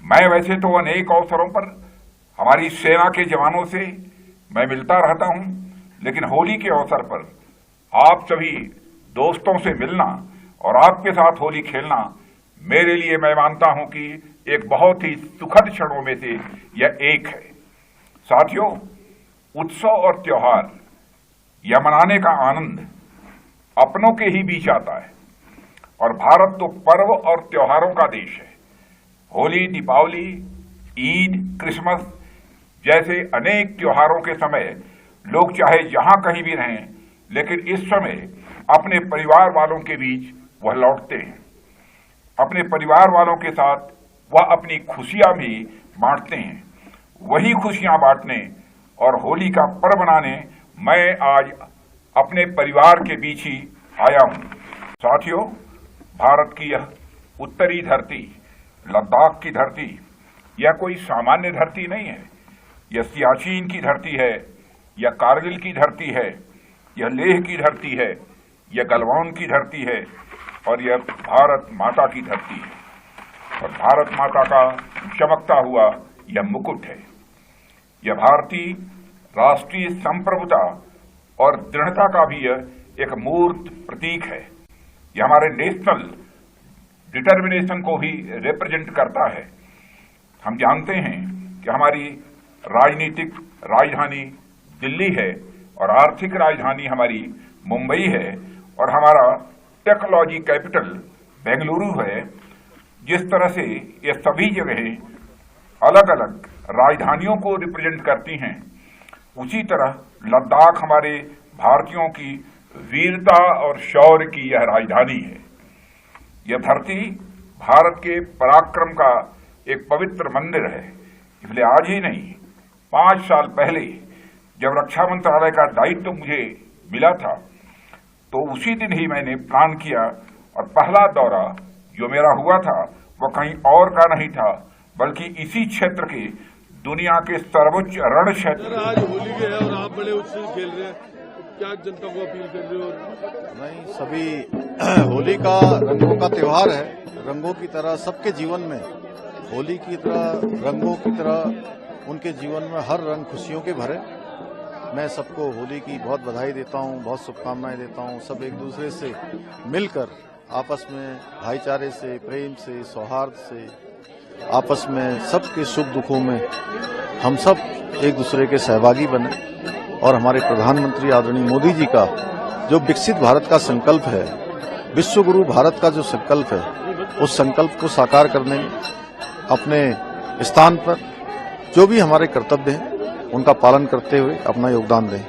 मैं वैसे तो अनेक अवसरों पर हमारी सेना के जवानों से मैं मिलता रहता हूं, लेकिन होली के अवसर पर आप सभी दोस्तों से मिलना और आपके साथ होली खेलना मेरे लिए, मैं मानता हूं कि एक बहुत ही सुखद क्षणों में से यह एक है। साथियों, उत्सव और त्योहार या मनाने का आनंद अपनों के ही बीच आता है और भारत तो पर्व और त्योहारों का देश है। होली, दीपावली, ईद, क्रिसमस जैसे अनेक त्योहारों के समय लोग चाहे जहां कहीं भी रहें, लेकिन इस समय अपने परिवार वालों के बीच वह लौटते हैं। अपने परिवार वालों के साथ वह अपनी खुशियां भी बांटते हैं। वही खुशियां बांटने और होली का पर्व मनाने मैं आज अपने परिवार के बीच ही आया हूं। साथियों, भारत की यह उत्तरी धरती, लद्दाख की धरती, यह कोई सामान्य धरती नहीं है। यह सियाचिन की धरती है, यह कारगिल की धरती है, यह लेह की धरती है, यह गलवान की धरती है और यह भारत माता की धरती है। और भारत माता का चमकता हुआ यह मुकुट है। यह भारतीय राष्ट्रीय संप्रभुता और दृढ़ता का भी एक मूर्त प्रतीक है। यह हमारे नेशनल डिटर्मिनेशन को भी रिप्रेजेंट करता है। हम जानते हैं कि हमारी राजनीतिक राजधानी दिल्ली है और आर्थिक राजधानी हमारी मुंबई है और हमारा टेक्नोलॉजी कैपिटल बेंगलुरु है। जिस तरह से ये सभी जगहें अलग अलग राजधानियों को रिप्रेजेंट करती हैं, उसी तरह लद्दाख हमारे भारतीयों की वीरता और शौर्य की यह राजधानी है। यह धरती भारत के पराक्रम का एक पवित्र मंदिर है। इसलिए आज ही नहीं, 5 साल पहले जब रक्षा मंत्रालय का दायित्व मुझे मिला था, तो उसी दिन ही मैंने प्लान किया और पहला दौरा जो मेरा हुआ था वह कहीं और का नहीं था, बल्कि इसी क्षेत्र के दुनिया के सर्वोच्च रण क्षेत्र। आज होली के है और आप बड़े उत्सव खेल रहे हैं, क्या जनता को अपील कर रहे हो? नहीं, सभी होली का रंगों का त्योहार है। रंगों की तरह सबके जीवन में, होली की तरह, रंगों की तरह उनके जीवन में हर रंग खुशियों के भरे। मैं सबको होली की बहुत बधाई देता हूं, बहुत शुभकामनाएं देता हूं। सब एक दूसरे से मिलकर आपस में भाईचारे से, प्रेम से, सौहार्द से, आपस में सबके सुख दुखों में हम सब एक दूसरे के सहभागी बने और हमारे प्रधानमंत्री आदरणीय मोदी जी का जो विकसित भारत का संकल्प है, विश्व गुरु भारत का जो संकल्प है, उस संकल्प को साकार करने में अपने स्थान पर जो भी हमारे कर्तव्य हैं उनका पालन करते हुए अपना योगदान दें।